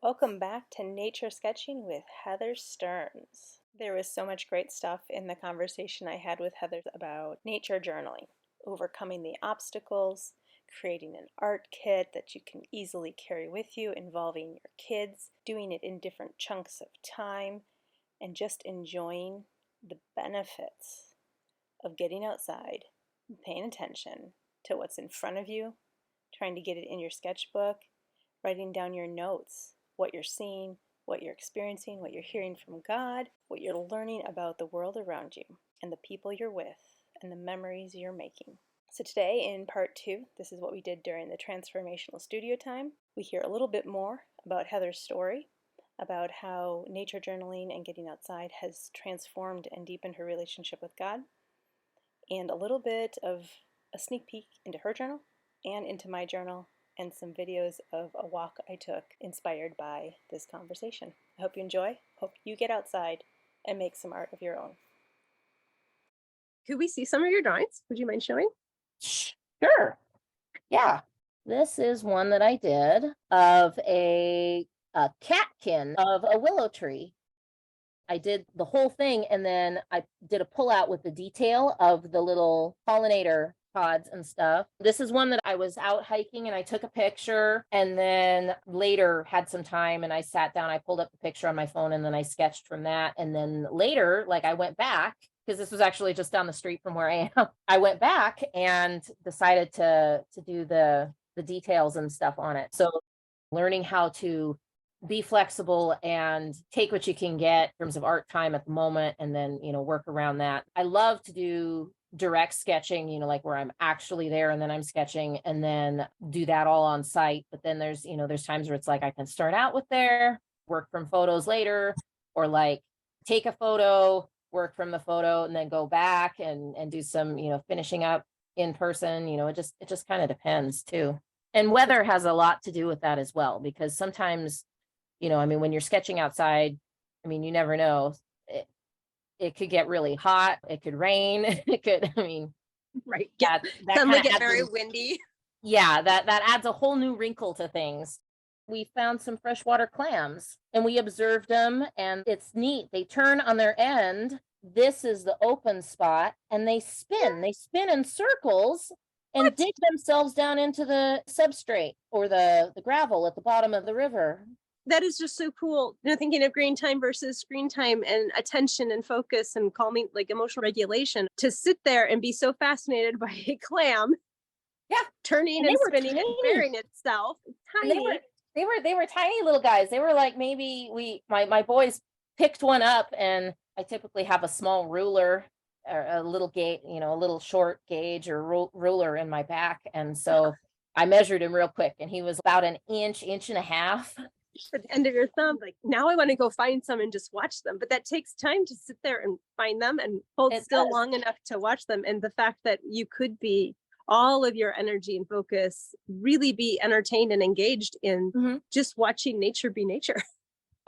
Welcome back to Nature Sketching with Heather Stearns. There was so much great stuff in the conversation I had with Heather about nature journaling, overcoming the obstacles, creating an art kit that you can easily carry with you, involving your kids, doing it in different chunks of time, and just enjoying the benefits of getting outside, paying attention to what's in front of you, trying to get it in your sketchbook, writing down your notes, what you're seeing, what you're experiencing, what you're hearing from God, what you're learning about the world around you, and the people you're with, and the memories you're making. So today in part 2, this is what we did during the Transformational Studio Time. We hear a little bit more about Heather's story, about how nature journaling and getting outside has transformed and deepened her relationship with God, and a little bit of a sneak peek into her journal and into my journal, and some videos of a walk I took inspired by this conversation. I hope you enjoy. Hope you get outside and make some art of your own. Could we see some of your drawings? Would you mind showing? Sure. Yeah. This is one that I did of a catkin of a willow tree. I did the whole thing, and then I did a pullout with the detail of the little pollinator pods and stuff. This is one that I was out hiking and I took a picture, and then later had some time and I sat down, I pulled up the picture on my phone, and then I sketched from that. And then later, like, I went back, because this was actually just down the street from where I am. I went back and decided to do the details and stuff on it. So learning how to be flexible and take what you can get in terms of art time at the moment, and then, work around that. I love to do direct sketching, like where I'm actually there and then I'm sketching, and then do that all on site. But then there's times where it's like I can start out with there, work from photos later, or like take a photo, work from the photo, and then go back and do some, finishing up in person. It just kind of depends too. And weather has a lot to do with that as well, because sometimes, when you're sketching outside, you never know. It could get really hot. It could rain. It could, Right. that Some kind might of get adds very windy. yeah, that adds a whole new wrinkle to things. We found some freshwater clams and we observed them, and it's neat. They turn on their end. This is the open spot, and they spin in circles and What? dig themselves down into the substrate, or the gravel at the bottom of the river. That is just so cool. Thinking of green time versus screen time and attention and focus and calming, like emotional regulation, to sit there and be so fascinated by a clam Yeah. turning And they and were spinning and tiny. burying itself. And they Tiny. were they were tiny little guys. They were like, maybe my boys picked one up, and I typically have a small ruler, or a little gauge, a little short gauge or ruler in my back. And so I measured him real quick, and he was about an inch and a half. At the end of your thumb. Like, now I want to go find some and just watch them. But that takes time to sit there and find them and hold It still does. long enough to watch them. And the fact that you could be all of your energy and focus really be entertained and engaged in Mhm. just watching nature be nature.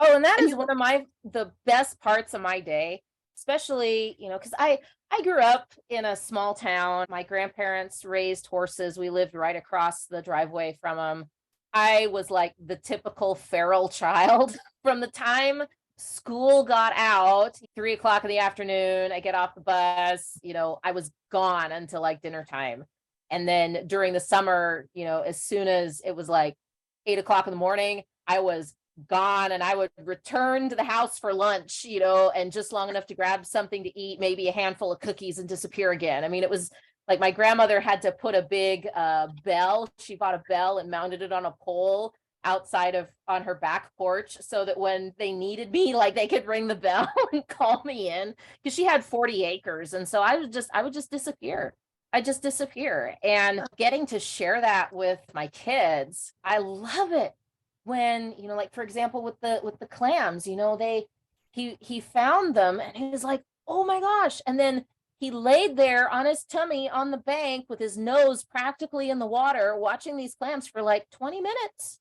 Oh, and that And is you one of the best parts of my day, especially, because I grew up in a small town. My grandparents raised horses. We lived right across the driveway from them. I was like the typical feral child from the time school got out, 3 o'clock in the afternoon. I get off the bus, I was gone until like dinner time. And then during the summer, as soon as it was like 8 o'clock in the morning, I was gone, and I would return to the house for lunch, and just long enough to grab something to eat, maybe a handful of cookies, and disappear again. It was like my grandmother had to put a big bell. She bought a bell and mounted it on a pole outside of on her back porch, so that when they needed me, like, they could ring the bell and call me in, because she had 40 acres. And so I would just disappear. I just disappear. And getting to share that with my kids, I love it. When, like, for example, with the clams, he found them, and he was like, oh my gosh. And then he laid there on his tummy on the bank with his nose practically in the water, watching these clams for like 20 minutes.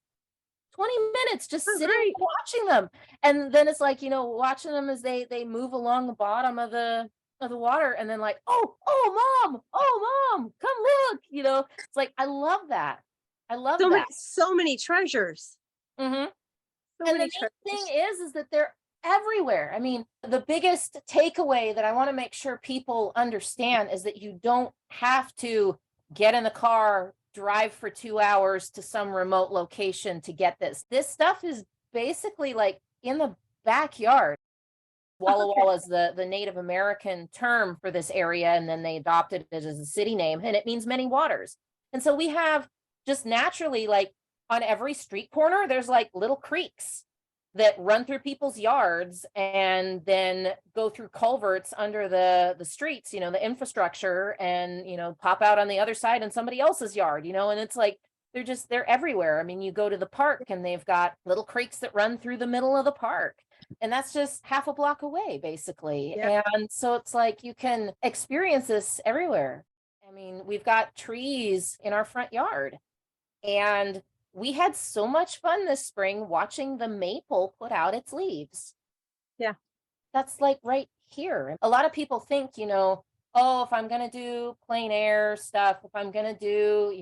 20 minutes just oh, sitting great. watching them. And then it's like, watching them as they move along the bottom of the water, and then like, oh mom, come look. It's like, I love that. I love that. So many treasures. Mhm. So And the many neat thing treasures. is that they're everywhere. I mean, the biggest takeaway that I want to make sure people understand is that you don't have to get in the car, drive for 2 hours to some remote location to get this. This stuff is basically like in the backyard. Walla Okay. Walla is the Native American term for this area, and then they adopted it as a city name, and it means many waters. And so we have just naturally, like on every street corner, there's like little creeks that run through people's yards and then go through culverts under the streets, the infrastructure, and pop out on the other side in somebody else's yard, and it's like they're everywhere. I mean, you go to the park and they've got little creeks that run through the middle of the park. And that's just half a block away, basically. Yeah. And so it's like you can experience this everywhere. I mean, we've got trees in our front yard, and we had so much fun this spring watching the maple put out its leaves. Yeah. That's like right here. A lot of people think, oh, if I'm going to do plein air stuff, if I'm going to do,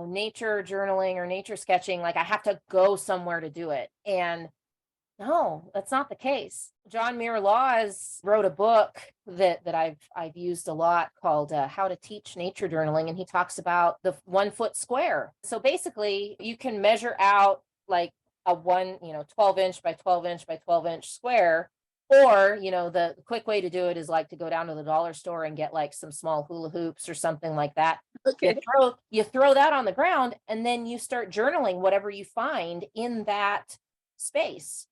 nature journaling or nature sketching, like I have to go somewhere to do it. And no, that's not the case. John Muir Laws wrote a book that I've used a lot called How to Teach Nature Journaling, and he talks about the 1 foot square. So basically, you can measure out like a 12 inch by 12 inch by 12 inch square, or the quick way to do it is like to go down to the dollar store and get like some small hula hoops or something like that. Okay. You throw that on the ground, and then you start journaling whatever you find in that space.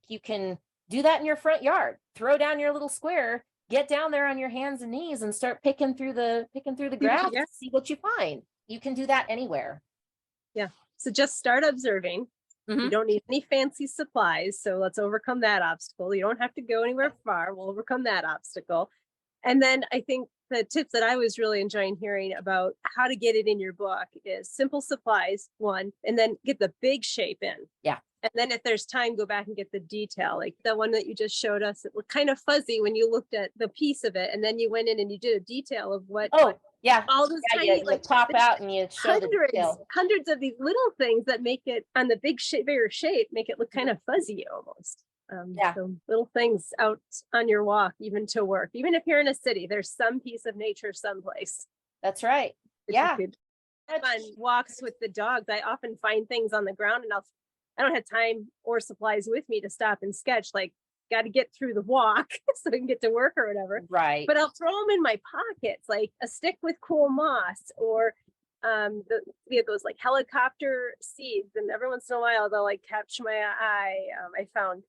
You can do that in your front yard. Throw down your little square, get down there on your hands and knees and start picking through the grass Yeah. to see what you find. You can do that anywhere. Yeah. So just start observing. You don't need any fancy supplies. So let's overcome that obstacle. You don't have to go anywhere far. We'll overcome that obstacle. And then I think the tips that I was really enjoying hearing about how to get it in your book is simple supplies, one, and then get the big shape in. Yeah. And then if there's time, go back and get the detail. Like the one that you just showed us, it looked kind of fuzzy when you looked at the piece of it. And then you went in and you did a detail of what. Oh, yeah. All those tiny, you pop out and you show the detail. Hundreds of these little things that make it on the bigger shape, make it look kind of fuzzy almost. So little things out on your walk, even to work, even if you're in a city, there's some piece of nature someplace. That's right. Yeah. Fun walks with the dogs. I often find things on the ground, and I don't have time or supplies with me to stop and sketch. Like, got to get through the walk so I can get to work or whatever. Right. But I'll throw them in my pockets, like a stick with cool moss, or we have those like helicopter seeds, and every once in a while they'll like catch my eye. I found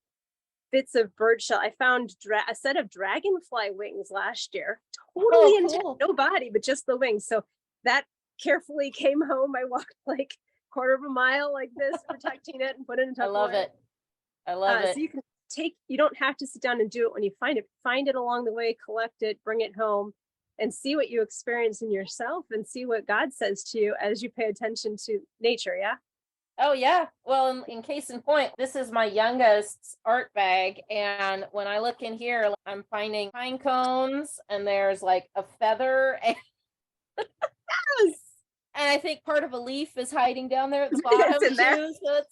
bits of bird shell. I found a set of dragonfly wings last year, totally intact, no body, but just the wings. So that carefully came home. I walked like quarter of a mile like this, protecting it and put it in Tupperware. I love it. So you can you don't have to sit down and do it when you find it along the way, collect it, bring it home, and see what you experience in yourself and see what God says to you as you pay attention to nature. Yeah. Oh, yeah. Well, in case in point, this is my youngest's art bag. And when I look in here, I'm finding pine cones, and there's like a feather. And, yes. And I think part of a leaf is hiding down there at the bottom too. So it's,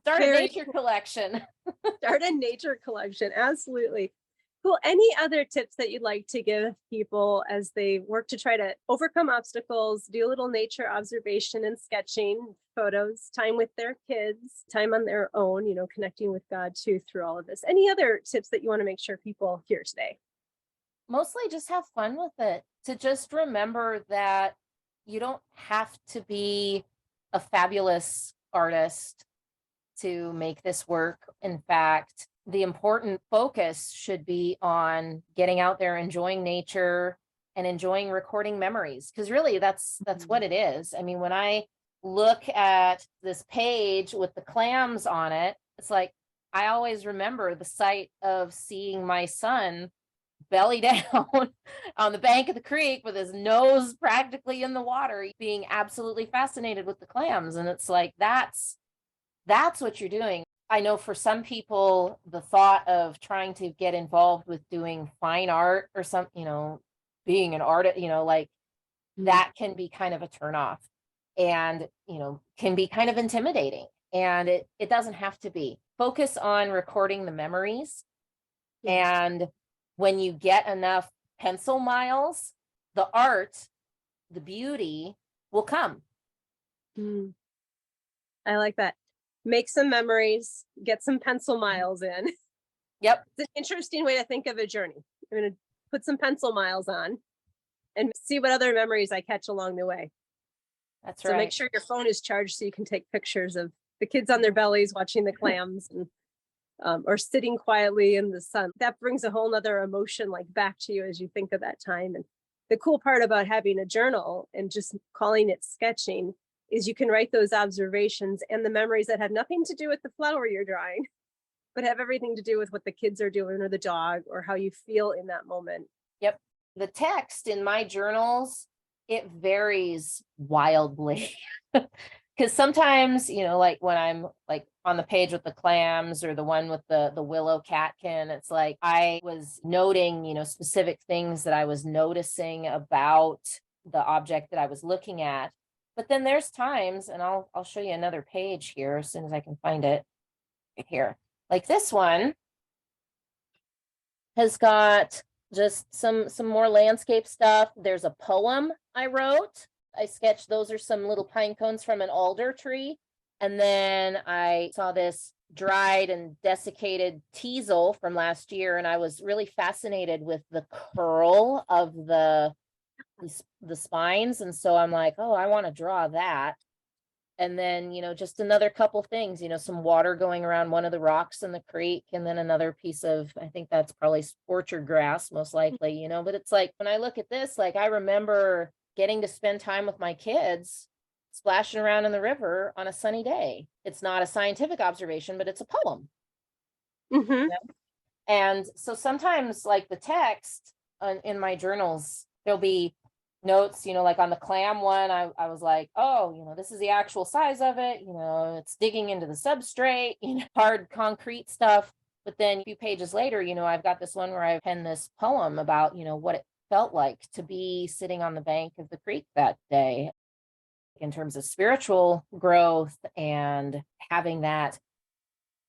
start a nature collection. Start a nature collection. Absolutely. Cool. Any other tips that you'd like to give people as they work to try to overcome obstacles, do a little nature observation and sketching, photos, time with their kids, time on their own, connecting with God too through all of this? Any other tips that you want to make sure people hear today? Mostly just have fun with it. To just remember that you don't have to be a fabulous artist to make this work. In fact, the important focus should be on getting out there, enjoying nature, and enjoying recording memories. Because really, that's what it is. I mean, when I look at this page with the clams on it, it's like I always remember the sight of seeing my son belly down on the bank of the creek with his nose practically in the water, being absolutely fascinated with the clams. And it's like, that's what you're doing. I know for some people, the thought of trying to get involved with doing fine art or some, being an artist, that can be kind of a turnoff. and, can be kind of intimidating. And it doesn't have to be. Focus on recording the memories. Yeah. And when you get enough pencil miles, the art, the beauty will come. Mm, I like that. Make some memories, get some pencil miles in. Yep. It's an interesting way to think of a journey. I'm going to put some pencil miles on and see what other memories I catch along the way. That's So right. make sure your phone is charged so you can take pictures of the kids on their bellies watching the clams and or sitting quietly in the sun. That brings a whole nother emotion like back to you as you think of that time. And the cool part about having a journal and just calling it sketching is you can write those observations and the memories that have nothing to do with the flower you're drawing, but have everything to do with what the kids are doing or the dog or how you feel in that moment. Yep. The text in my journals, it varies wildly. Because sometimes, like when I'm like on the page with the clams or the one with the willow catkin, it's like I was noting, specific things that I was noticing about the object that I was looking at. But then there's times, and I'll show you another page here as soon as I can find it right here. Like this one has got just some more landscape stuff. There's a poem I wrote. I sketched, those are some little pine cones from an alder tree. And then I saw this dried and desiccated teasel from last year, and I was really fascinated with the curl of the spines. And so I'm like, oh, I want to draw that. And then, just another couple things, some water going around one of the rocks in the creek, and then another piece of, I think that's probably orchard grass, most likely, but it's like, when I look at this, like, I remember getting to spend time with my kids splashing around in the river on a sunny day. It's not a scientific observation, but it's a poem. Mm-hmm. And so sometimes, like the text in my journals, there'll be notes, like on the clam one, I was like, oh, this is the actual size of it, it's digging into the substrate, hard concrete stuff. But then a few pages later, I've got this one where I penned this poem about, what it felt like to be sitting on the bank of the creek that day in terms of spiritual growth and having that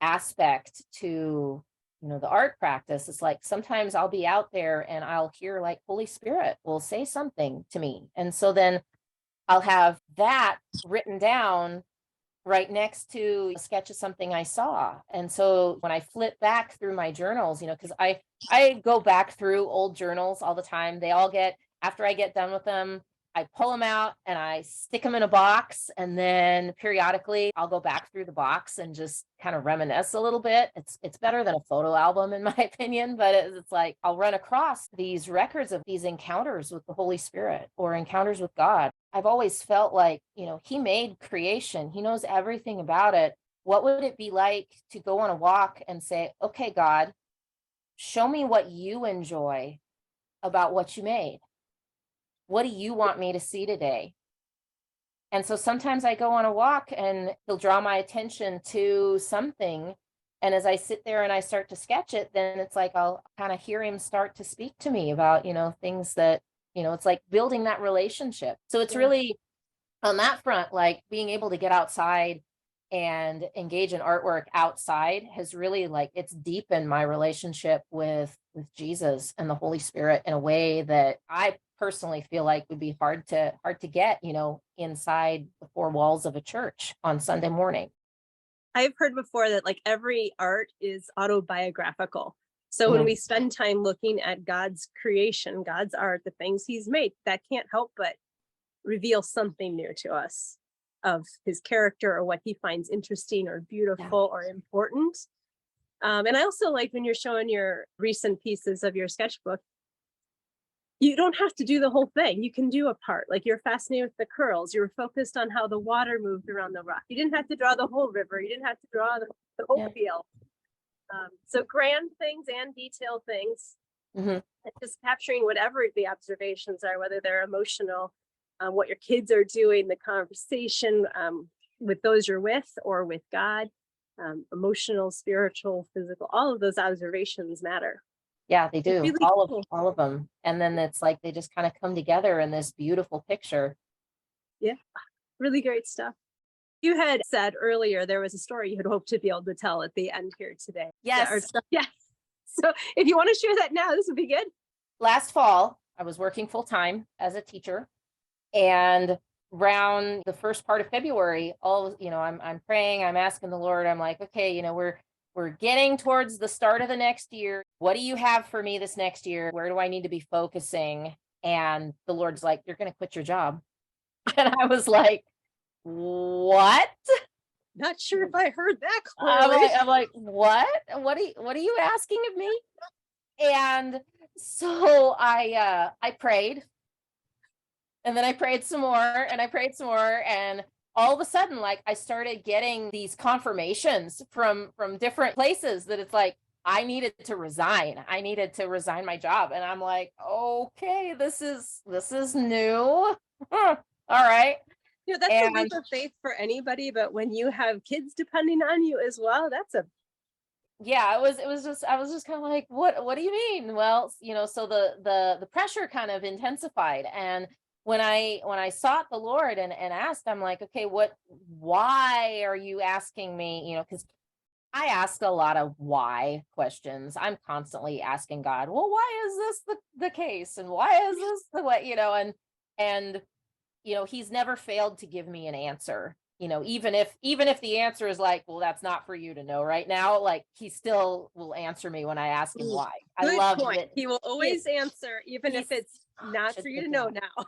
aspect to the art practice. It's like sometimes I'll be out there and I'll hear like Holy Spirit will say something to me, and so then I'll have that written down right next to a sketch of something I saw. And so when I flip back through my journals, because I go back through old journals all the time. They all get, after I get done with them, I pull them out and I stick them in a box. And then periodically I'll go back through the box and just kind of reminisce a little bit. It's better than a photo album in my opinion, but it's like I'll run across these records of these encounters with the Holy Spirit or encounters with God. I've always felt like, he made creation. He knows everything about it. What would it be like to go on a walk and say, okay, God, show me what you enjoy about what you made? What do you want me to see today? And so sometimes I go on a walk and he'll draw my attention to something. And as I sit there and I start to sketch it, then it's like I'll kind of hear him start to speak to me about, things that, it's like building that relationship. So it's really on that front, like being able to get outside and engage in artwork outside has really like it's deepened my relationship with Jesus and the Holy Spirit in a way that I personally feel like would be hard to get, inside the four walls of a church on Sunday morning. I've heard before that like every art is autobiographical. So when we spend time looking at God's creation, God's art, the things he's made, that can't help but reveal something new to us of his character or what he finds interesting or beautiful or important. And I also like when you're showing your recent pieces of your sketchbook, you don't have to do the whole thing. You can do a part. Like you're fascinated with the curls. You were focused on how the water moved around the rock. You didn't have to draw the whole river. You didn't have to draw the whole field. So grand things and detailed things. And just capturing whatever the observations are, whether they're emotional, what your kids are doing, the conversation with those you're with or with God, emotional, spiritual, physical, all of those observations matter. Yeah, they do. Really all of them. And then it's like they just kind of come together in this beautiful picture. Yeah. Really great stuff. You had said earlier there was a story you had hoped to be able to tell at the end here today. Yes. Yes. So if you want to share that now, this would be good. Last fall, I was working full time as a teacher, and around the first part of February, I'm praying, I'm asking the Lord, I'm like, okay, we're getting towards the start of the next year. What do you have for me this next year? Where do I need to be focusing? And the Lord's like, you're going to quit your job. And I was like, what? Not sure if I heard that clearly. I'm like, what? What are you asking of me? And so I prayed, and then I prayed some more, and I prayed some more, and all of a sudden, like, I started getting these confirmations from different places that it's like I needed to resign. I needed to resign my job, and I'm like, okay, this is new. All right. That's a leap of faith for anybody, but when you have kids depending on you as well, that's a yeah, I was just kind of like, what do you mean? Well, so the pressure kind of intensified. And when I sought the Lord and asked, I'm like, okay, why are you asking me? Because I ask a lot of why questions. I'm constantly asking God, well, why is this the case? And why is this the way, and he's never failed to give me an answer. Even if the answer is like, well, that's not for you to know right now, like, he still will answer me when I ask him why. Good I love point. it. He will always answer, even if it's not for you to know now.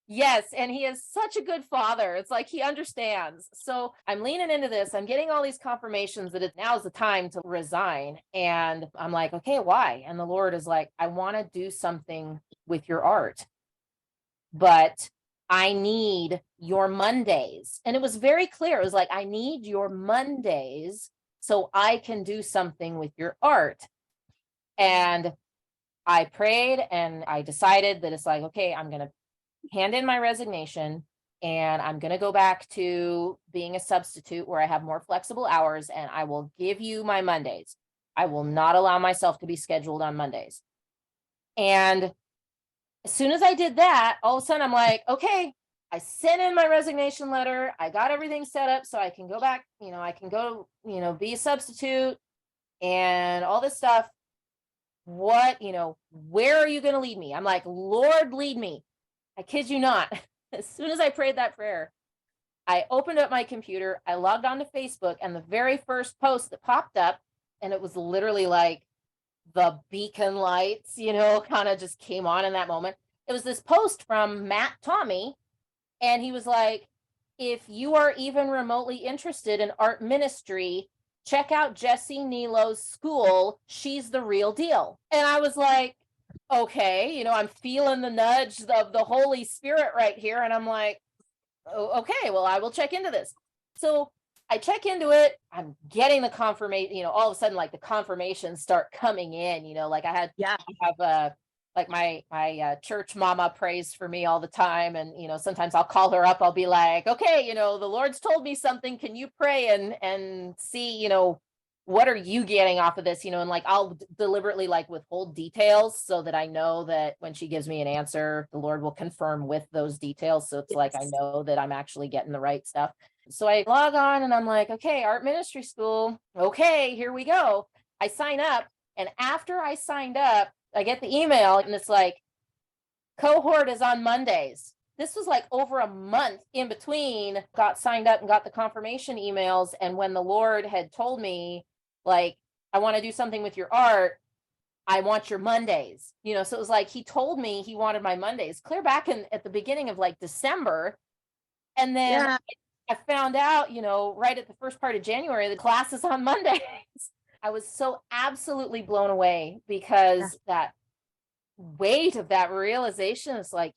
Yes, and he is such a good father. It's like he understands. So I'm leaning into this. I'm getting all these confirmations that now's the time to resign. And I'm like, okay, why? And the Lord is like, I want to do something with your art, but I need your Mondays. And it was very clear. It was like, I need your Mondays so I can do something with your art. And I prayed and I decided that it's like, okay, I'm going to hand in my resignation, and I'm going to go back to being a substitute where I have more flexible hours, and I will give you my Mondays. I will not allow myself to be scheduled on Mondays. And as soon as I did that, all of a sudden I'm like, okay, I sent in my resignation letter. I got everything set up so I can go back, I can go, be a substitute and all this stuff. What, where are you going to lead me? I'm like, Lord, lead me. I kid you not. As soon as I prayed that prayer, I opened up my computer, I logged on to Facebook, and the very first post that popped up, and it was literally like the beacon lights, kind of just came on in that moment. It was this post from Matt Tommy, and he was like, if you are even remotely interested in art ministry, check out Jessie Nilo's school. She's the real deal. And I was like, okay, I'm feeling the nudge of the Holy Spirit right here. And I'm like, oh, okay, well, I will check into this. So I check into it. I'm getting the confirmation, all of a sudden, like, the confirmations start coming in, like I have like my church mama prays for me all the time. And, sometimes I'll call her up. I'll be like, okay, the Lord's told me something. Can you pray and see, what are you getting off of this? And like, I'll deliberately like withhold details so that I know that when she gives me an answer, the Lord will confirm with those details. So it's like, I know that I'm actually getting the right stuff. So I log on and I'm like, okay, art ministry school. Okay, here we go. I sign up. And after I signed up, I get the email and it's like, cohort is on Mondays. This was like over a month in between, got signed up and got the confirmation emails. And when the Lord had told me, like, I want to do something with your art, I want your Mondays, so it was like, he told me he wanted my Mondays clear back at the beginning of like December. And then I found out, right at the first part of January, the class is on Mondays. I was so absolutely blown away because that weight of that realization is like,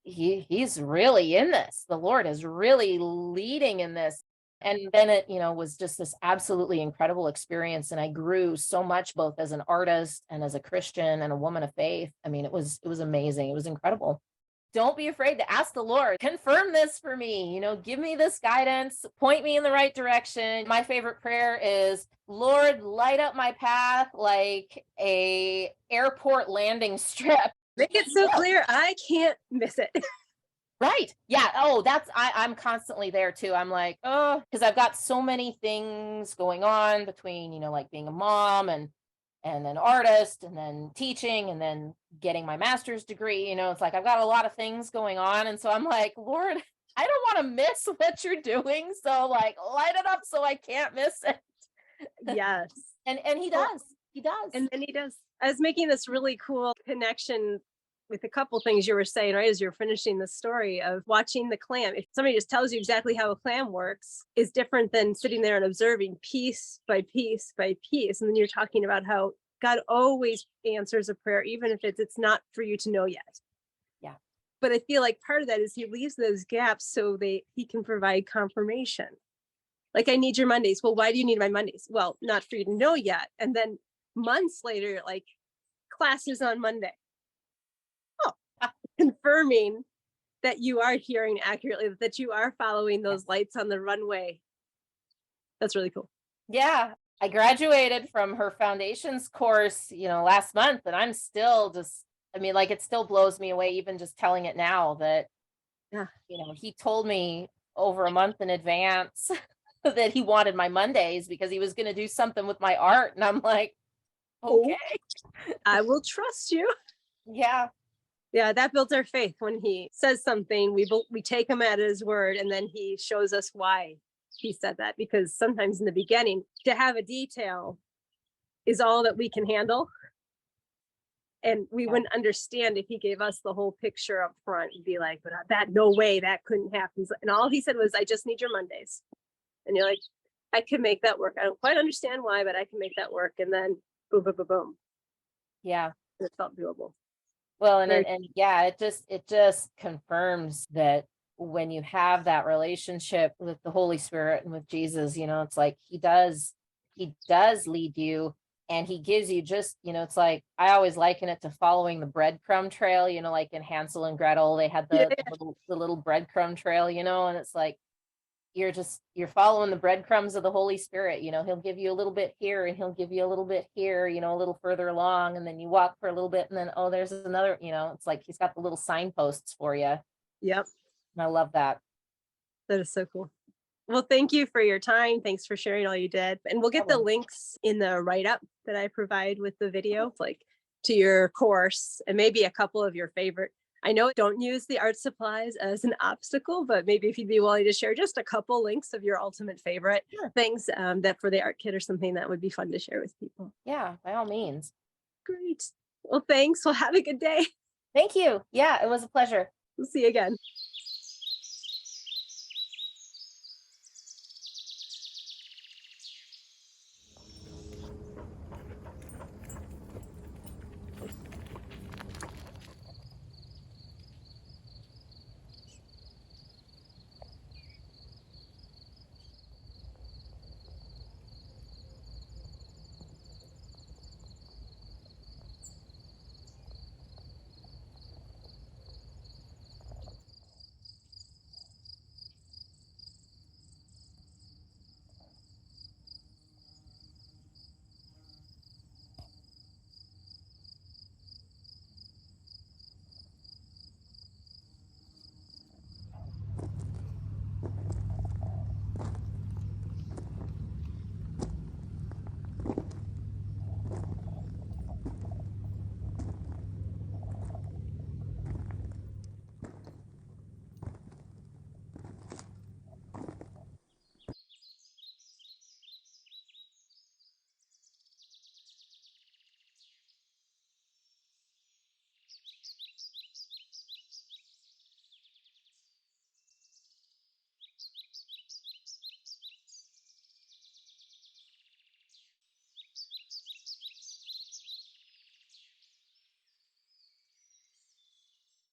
he's really in this. The Lord is really leading in this. And then it, was just this absolutely incredible experience. And I grew so much, both as an artist and as a Christian and a woman of faith. I mean, it was amazing. It was incredible. Don't be afraid to ask the Lord, confirm this for me, give me this guidance, point me in the right direction. My favorite prayer is, Lord, light up my path like a airport landing strip. Make it so clear I can't miss it. Right. Yeah. Oh, I'm constantly there too. I'm like, oh, because I've got so many things going on between, like being a mom and an artist and then teaching and then getting my master's degree. It's like I've got a lot of things going on. And so I'm like, Lord, I don't want to miss what you're doing. So like light it up so I can't miss it. Yes. And he Well, does. He does. and then he does. I was making this really cool connection with a couple things you were saying, right, as you're finishing the story of watching the clam. If somebody just tells you exactly how a clam works, is different than sitting there and observing piece by piece by piece. And then you're talking about how God always answers a prayer, even if it's not for you to know yet. Yeah. But I feel like part of that is he leaves those gaps so he can provide confirmation. Like, I need your Mondays. Well, why do you need my Mondays? Well, not for you to know yet. And then months later, like, classes on Monday. Oh, confirming that you are hearing accurately, that you are following those lights on the runway. That's really cool. Yeah. I graduated from her foundations course, last month, and I'm still just, like, it still blows me away, even just telling it now that, Yeah. he told me over a month in advance that he wanted my Mondays because he was going to do something with my art. And I'm like, okay. I will trust you. Yeah. Yeah, that builds our faith. When he says something, we take him at his word, and then he shows us why he said that. Because sometimes in the beginning, to have a detail is all that we can handle. And we wouldn't understand if he gave us the whole picture up front and be like, but that, no way, that couldn't happen. And all he said was, I just need your Mondays. And you're like, I can make that work. I don't quite understand why, but I can make that work. And then boom, boom, boom, boom. Yeah. It felt doable. Well, and yeah, it just confirms that when you have that relationship with the Holy Spirit and with Jesus, it's like he does lead you, and he gives you just, it's like I always liken it to following the breadcrumb trail, like in Hansel and Gretel, they had the little breadcrumb trail, and it's like you're following the breadcrumbs of the Holy Spirit. He'll give you a little bit here and he'll give you a little bit here, a little further along, and then you walk for a little bit and then, oh, there's another, it's like he's got the little signposts for you. Yep. And I love that. That is so cool. Well, thank you for your time. Thanks for sharing all you did. And we'll get the links in the write-up that I provide with the video, like to your course and maybe a couple of your favorite. I know don't use the art supplies as an obstacle, but maybe if you'd be willing to share just a couple links of your ultimate favorite things that for the art kit or something that would be fun to share with people. Yeah, by all means. Great. Well, thanks. Well, have a good day. Thank you. Yeah, it was a pleasure. We'll see you again.